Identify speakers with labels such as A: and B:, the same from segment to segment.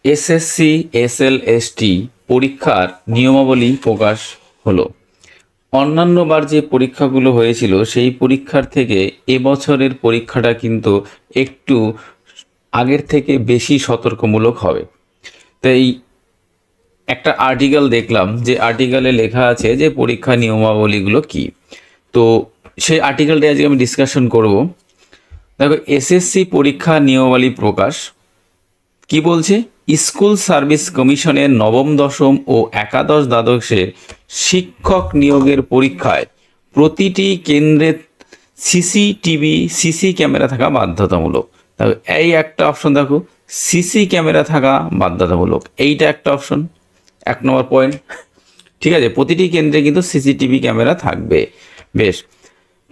A: SSC SLST পরীক্ষার নিয়মাবলী প্রকাশ হলো। অন্যান্যবার যে পরীক্ষাগুলো হয়েছিল সেই পরীক্ষার থেকে এবছরের পরীক্ষাটা কিন্তু একটু আগের থেকে বেশি সতর্কমূলক হবে। তাই একটা আর্টিকেল দেখলাম, যে আর্টিকেলে লেখা আছে যে পরীক্ষা নিয়মাবলীগুলো কি। তো সেই আর্টিকেলটা আজকে আমি ডিসকাশন করব। দেখো, এসএসসি পরীক্ষা নিয়মাবলী প্রকাশ কি বলছে। স্কুল সার্ভিস কমিশনের নবম, দশম ও একাদশ দ্বাদশের শিক্ষক নিয়োগের পরীক্ষায় প্রতিটি কেন্দ্রে সিসি ক্যামেরা থাকা বাধ্যতামূলক। তবে এই একটা অপশন দেখো, সিসি ক্যামেরা থাকা বাধ্যতামূলক, এইটা একটা অপশন, 1 নম্বর পয়েন্ট। ঠিক আছে, প্রতিটি কেন্দ্রে কিন্তু সিসিটিভি ক্যামেরা থাকবে। বেশ,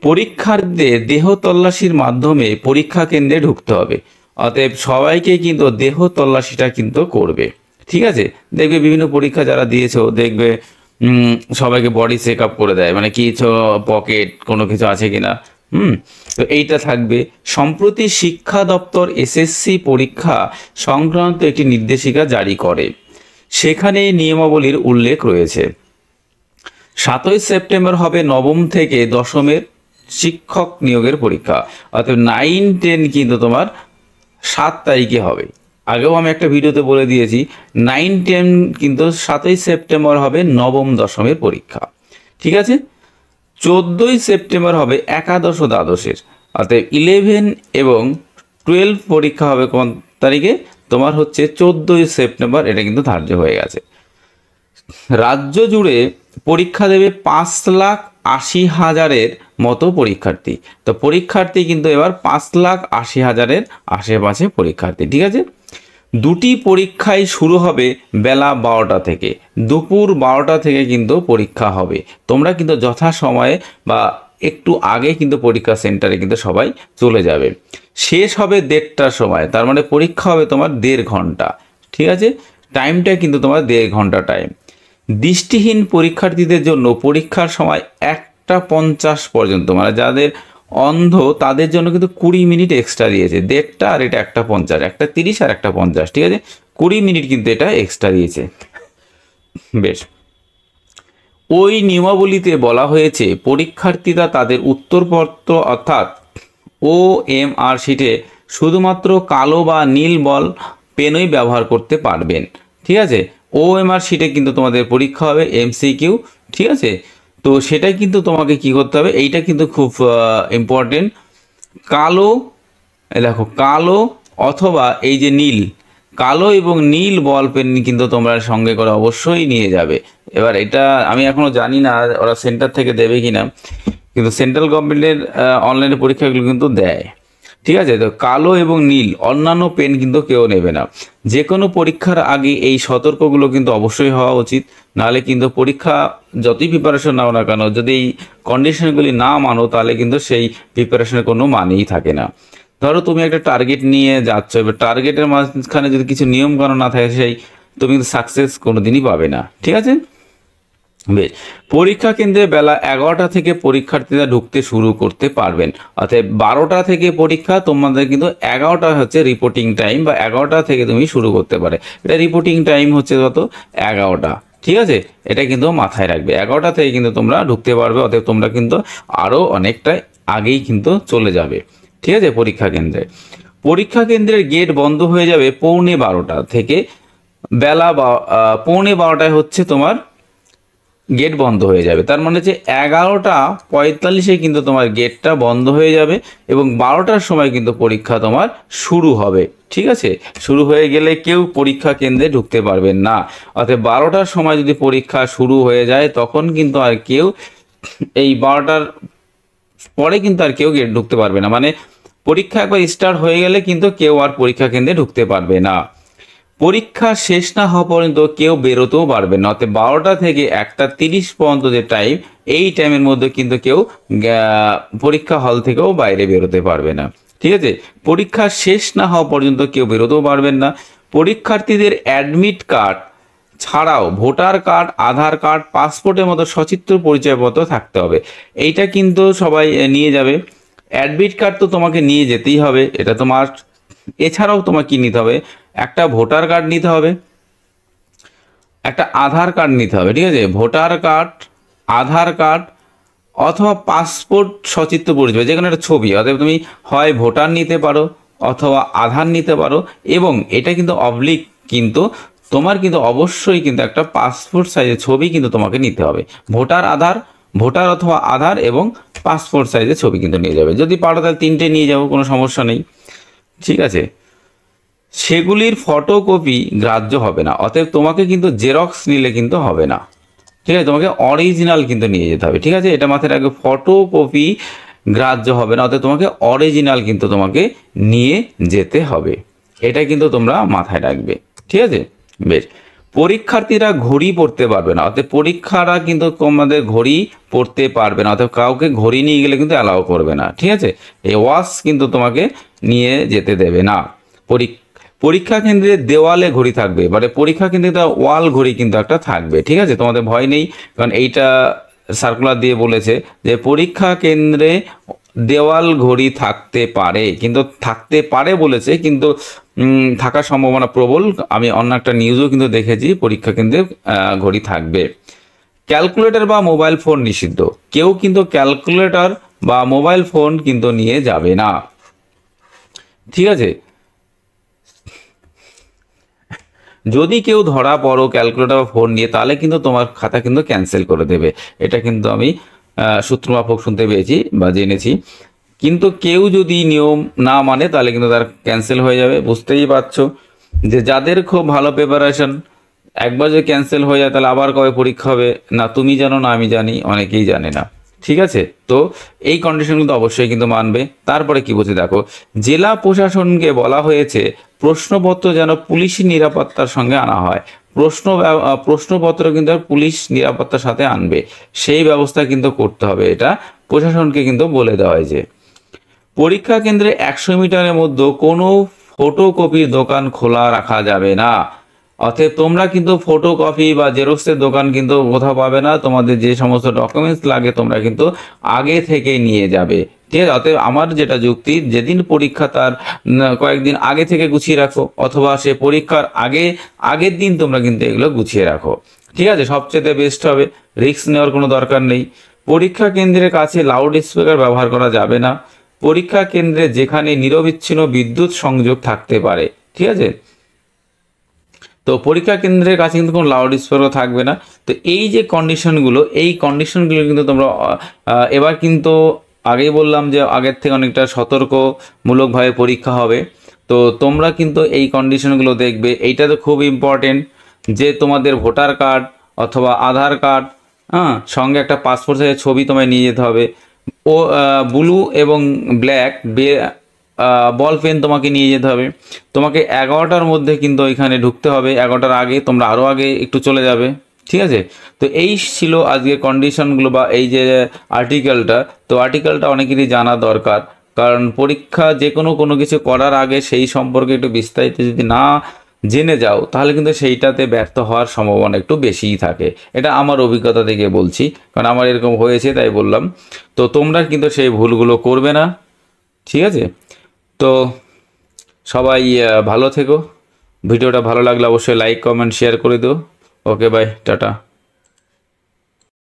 A: পরীক্ষার্থীদের দেহ তল্লাশির মাধ্যমে পরীক্ষা কেন্দ্রে ঢুকতে হবে। অতএব সবাইকে কিন্তু দেহ তল্লাশিটা কিন্তু করবে। ঠিক আছে, দেখবে বিভিন্ন পরীক্ষা যারা দিয়েছো দেখবে সবাইকে বডি চেক আপ করে দেয়, মানে কিছু পকেট কোনো কিছু আছে কিনা। তো এইটা থাকবে। সম্প্রতি শিক্ষা দপ্তর এসএসসি পরীক্ষা সংক্রান্ত একটি নির্দেশিকা জারি করে, সেখানে নিয়মাবলীর উল্লেখ রয়েছে। 7ই সেপ্টেম্বর হবে নবম থেকে দশমের শিক্ষক নিয়োগের পরীক্ষা। অর্থাৎ 9, 10 কিন্তু তোমার 7 তারিখে হবে। আগেও আমি একটা ভিডিওতে বলে দিয়েছি, 9, 10 কিন্তু 7ই সেপ্টেম্বর হবে নবম দশমের পরীক্ষা। ঠিক আছে, 14ই সেপ্টেম্বর হবে একাদশ ও দ্বাদশের। অর্থাৎ 11 এবং 12 পরীক্ষা হবে কোন তারিখে, তোমার হচ্ছে 14ই সেপ্টেম্বর। এটা কিন্তু ধার্য হয়ে গেছে। রাজ্য জুড়ে পরীক্ষা দেবে 5,80,000-এর মতো পরীক্ষার্থী। তো পরীক্ষার্থী কিন্তু এবার 5,80,000-এর আশেপাশে পরীক্ষার্থী। ঠিক আছে, দুটি পরীক্ষাই শুরু হবে বেলা 12টা থেকে, দুপুর 12টা থেকে কিন্তু পরীক্ষা হবে। তোমরা কিন্তু যথাসময়ে বা একটু আগে কিন্তু পরীক্ষা সেন্টারে কিন্তু সবাই চলে যাবে। শেষ হবে 1:30টার সময়, তার মানে পরীক্ষা হবে তোমার 1.5 ঘন্টা। ঠিক আছে, টাইমটা কিন্তু তোমার 1.5 ঘন্টা টাইম। দৃষ্টিহীন পরীক্ষার্থীদের জন্য পরীক্ষার সময় 1:50 পর্যন্ত, মানে যাদের অন্ধ তাদের জন্য কিন্তু 20 মিনিট এক্সট্রা দিয়েছে। 1:30 আর এটা 1:50, 1:30 আর 1:50। ঠিক আছে, 20 মিনিট কিন্তু এটা এক্সট্রা দিয়েছে। বেশ, ওই নিয়মাবলীতে বলা হয়েছে পরীক্ষার্থীরা তাদের উত্তরপত্র অর্থাৎ OMR শিটে শুধুমাত্র কালো বা নীল বল পেনই ব্যবহার করতে পারবেন। ঠিক আছে, OMR শিটে কিন্তু তোমাদের পরীক্ষা হবে MCQ। ঠিক আছে, তো সেটা কিন্তু তোমাকে কি করতে হবে, এইটা কিন্তু খুব ইম্পর্টেন্ট। কালো, দেখো কালো অথবা এই যে নীল, কালো এবং নীল বল পেন কিন্তু তোমরা সঙ্গে করে অবশ্যই নিয়ে যাবে। এবার এটা আমি এখনো জানি না ওরা সেন্টার থেকে দেবে কিনা, কিন্তু সেন্ট্রাল গভর্নমেন্টের অনলাইনে পরীক্ষাগুলো কিন্তু দেয়। ঠিক আছে, তো কালো এবং নীল, অন্যান্য পেন কিন্তু কেউ নেবে না। যে কোনো পরীক্ষার আগে এই সতর্কগুলো কিন্তু অবশ্যই হওয়া উচিত, নাহলে কিন্তু পরীক্ষা যতই প্রিপারেশন নাও না কেন, যদি এই কন্ডিশনগুলি না মানো তাহলে কিন্তু সেই প্রিপারেশনের কোনো মানেই থাকে না। ধরো তুমি একটা টার্গেট নিয়ে যাচ্ছ, এবার টার্গেটের মাঝখানে যদি কিছু নিয়ম কানুন না থাকে, সেই তুমি কিন্তু সাকসেস কোনোদিনই পাবে না। ঠিক আছে, বেশ, পরীক্ষা কেন্দ্রে বেলা 11টা থেকে পরীক্ষার্থীরা ঢুকতে শুরু করতে পারবেন। অর্থাৎ 12টা থেকে পরীক্ষা, তোমাদের কিন্তু 11টা হচ্ছে রিপোর্টিং টাইম, বা 11টা থেকে তুমি শুরু করতে পারে। এটা রিপোর্টিং টাইম হচ্ছে কত, 11টা। ঠিক আছে, এটা কিন্তু মাথায় রাখবে, 11টা থেকে কিন্তু তোমরা ঢুকতে পারবে। অতএব তোমরা কিন্তু আরও অনেকটা আগেই কিন্তু চলে যাবে। ঠিক আছে, পরীক্ষা কেন্দ্রের গেট বন্ধ হয়ে যাবে 11:15 থেকে। বেলা 11:15টায় হচ্ছে তোমার গেট বন্ধ হয়ে যাবে। তার মানে যে 11:45-এ কিন্তু তোমার গেটটা বন্ধ হয়ে যাবে, এবং 12টার সময় কিন্তু পরীক্ষা তোমার শুরু হবে। ঠিক আছে, শুরু হয়ে গেলে কেউ পরীক্ষা কেন্দ্রে ঢুকতে পারবেন না। অর্থাৎ 12টার সময় যদি পরীক্ষা শুরু হয়ে যায় তখন কিন্তু আর কেউ, এই 12টার পরে কিন্তু আর কেউ গেট ঢুকতে পারবে না। মানে পরীক্ষা একবার স্টার্ট হয়ে গেলে কিন্তু কেউ আর পরীক্ষা কেন্দ্রে ঢুকতে পারবে না। পরীক্ষা শেষ না হওয়া পর্যন্ত কেউ বেরোতেও পারবে না। অর্থাৎ 12টা থেকে 1:30 পর্যন্ত যে টাইম, এই টাইমের মধ্যে কিন্তু কেউ পরীক্ষা হল থেকেও বাইরে বেরোতে পারবে না। ঠিক আছে, পরীক্ষা শেষ না হওয়া পর্যন্ত কেউ বেরোতেও পারবেন না। পরীক্ষার্থীদের অ্যাডমিট কার্ড ছাড়াও ভোটার কার্ড, আধার কার্ড, পাসপোর্টের মতো সচিত্র পরিচয়পত্র থাকতে হবে। এইটা কিন্তু সবাই নিয়ে যাবে। অ্যাডমিট কার্ড তো তোমাকে নিয়ে যেতেই হবে, এটা তোমার। এছাড়াও তোমাকে কি নিতে হবে, একটা ভোটার কার্ড নিতে হবে, একটা আধার কার্ড নিতে হবে, ঠিক আছে। ভোটার কার্ড, আধার কার্ড অথবা পাসপোর্ট সচিত্র পরিচয়, যে কোনো একটা ছবি, অতএব তুমি হয় ভোটার নিতে পারো অথবা আধার নিতে পারো, এবং এটা কিন্তু অবলিক, কিন্তু তোমার কিন্তু অবশ্যই কিন্তু একটা পাসপোর্ট সাইজের ছবি কিন্তু তোমাকে নিতে হবে। ভোটার অথবা আধার এবং পাসপোর্ট সাইজের ছবি কিন্তু নিয়ে যাবে। যদি পারো তাহলে 3টে নিয়ে যাবো, কোনো সমস্যা নেই, ঠিক আছে। সেগুলির ফটোকপি গ্রাহ্য হবে না, অতএব তোমাকে কিন্তু জেরক্স নিলে কিন্তু হবে না, ঠিক আছে। তোমাকে অরিজিনাল কিন্তু নিয়ে যেতে হবে, ঠিক আছে। এটা মাথায় রাখবে, ফটোকপি গ্রাহ্য হবে না, অতএব তোমাকে অরিজিনাল কিন্তু তোমাকে নিয়ে যেতে হবে, এটা কিন্তু তোমরা মাথায় রাখবে, ঠিক আছে। বেশ, পরীক্ষার্থীরা ঘড়ি পড়তে পারবে না, অতএব পরীক্ষারা কিন্তু তোমাদের ঘড়ি পড়তে পারবে না, অতএব কাউকে ঘড়ি নিয়ে গেলে কিন্তু অ্যালাউ করবে না, ঠিক আছে। এই ওয়াচ কিন্তু তোমাকে নিয়ে যেতে দেবে না। পরীক্ষা কেন্দ্রে দেওয়ালে ঘড়ি থাকবে, মানে পরীক্ষা কেন্দ্রে ওয়াল ঘড়ি কিন্তু একটা থাকবে, ঠিক আছে। তোমাদের ভয় নেই, কারণ এইটা সার্কুলার দিয়ে বলেছে যে পরীক্ষা কেন্দ্রে দেওয়াল ঘড়ি থাকতে পারে, কিন্তু থাকতে পারে বলেছে, কিন্তু থাকার সম্ভাবনা প্রবল। আমি অন্য একটা নিউজও কিন্তু দেখেছি পরীক্ষা কেন্দ্রে ঘড়ি থাকবে। ক্যালকুলেটর বা মোবাইল ফোন নিষিদ্ধ, কেউ কিন্তু ক্যালকুলেটর বা মোবাইল ফোন কিন্তু নিয়ে যাবে না, ঠিক আছে। যদি কেউ ধরা পড়ো ক্যালকুলেটর বা ফোন নিয়ে, তাহলে কিন্তু তোমার খাতা কিন্তু ক্যান্সেল করে দেবে, এটা কিন্তু আমি সূত্রমাফক শুনতে পেয়েছি বা জেনেছি। কিন্তু কেউ যদি নিয়ম না মানে তাহলে কিন্তু তার ক্যান্সেল হয়ে যাবে। বুঝতেই পারছো যে যাদের খুব ভালো প্রিপারেশন, একবার যদি ক্যান্সেল হয়ে যায় তাহলে আবার কবে পরীক্ষা হবে না তুমি জানো, না আমি জানি, অনেকেই জানে না, ঠিক আছে। তো এই কন্ডিশনগুলো তো অবশ্যই কিন্তু মানবে। তারপরে কি বলছে দেখো, জেলা প্রশাসনকে বলা হয়েছে প্রশ্নপত্র যেন পুলিশি নিরাপত্তার সঙ্গে আনা হয়। প্রশ্নপত্র কিন্তু পুলিশ নিরাপত্তার সাথে আনবে, সেই ব্যবস্থা কিন্তু করতে হবে, এটা প্রশাসনকে কিন্তু বলে দেওয়া হয়েছে। পরীক্ষা কেন্দ্রে 100 মিটারের মধ্যে কোনো ফটোকপির দোকান খোলা রাখা যাবে না, অতএব তোমরা কিন্তু ফটোকপি বা জেরক্সের দোকান কিন্তু কোথাও পাবে না। তোমাদের যে সমস্ত ডকুমেন্টস লাগে তোমরা কিন্তু আগে থেকে নিয়ে যাবে, ঠিক আছে। অতএব আমার যেটা যুক্তি, যেদিন পরীক্ষা তার কয়েকদিন আগে থেকে গুছিয়ে রাখো, অথবা সে পরীক্ষার আগের দিন তোমরা কিন্তু এগুলো গুছিয়ে রাখো, ঠিক আছে, সবচেয়ে বেস্ট হবে। রিস্ক নেওয়ার কোনো দরকার নেই। পরীক্ষা কেন্দ্রের কাছে লাউড স্পিকার ব্যবহার করা যাবে না। পরীক্ষা কেন্দ্রে যেখানে নিরবিচ্ছিন্ন বিদ্যুৎ সংযোগ থাকতে পারে, ঠিক আছে। তো পরীক্ষা কেন্দ্রের কাছে কিন্তু কোনো লাউড স্পিকারও থাকবে না। তো এই যে কন্ডিশনগুলো, এই কন্ডিশনগুলো কিন্তু তোমরা এবার কিন্তু আগেই বললাম যে আগের থেকে অনেকটা সতর্কমূলকভাবে পরীক্ষা হবে। তো তোমরা কিন্তু এই কন্ডিশনগুলো দেখবে। এইটা তো খুব ইম্পর্টেন্ট যে তোমাদের ভোটার কার্ড অথবা আধার কার্ড, হ্যাঁ, সঙ্গে একটা পাসপোর্ট সাইজের ছবি তোমায় নিয়ে যেতে হবে। ও ব্লু এবং ব্ল্যাক বল পেন তোমাকে নিয়ে যেতে হবে। তোমাকে 11টার মধ্যে কিন্তু ওইখানে ঢুকতে হবে, 11টার আগে তোমরা আরও আগে একটু চলে যাবে, ঠিক আছে। তো এই ছিল আজকের কন্ডিশনগুলো বা এই যে আর্টিকেলটা। তো আর্টিকেলটা অনেকেরই জানা দরকার, কারণ পরীক্ষা যে কোনো কিছু করার আগে সেই সম্পর্কে একটু বিস্তারিত যদি না জেনে যাও তাহলে কিন্তু সেইটাতে ব্যর্থ হওয়ার সম্ভাবনা একটু বেশিই থাকে। এটা আমার অভিজ্ঞতা থেকে বলছি, কারণ আমার এরকম হয়েছে তাই বললাম। তো তোমরা কিন্তু সেই ভুলগুলো করবে না, ঠিক আছে। তো সবাই ভালো থেকো। ভিডিওটা ভালো লাগলে অবশ্যই লাইক কমেন্ট শেয়ার করে দিও। ওকে, বাই, টাটা।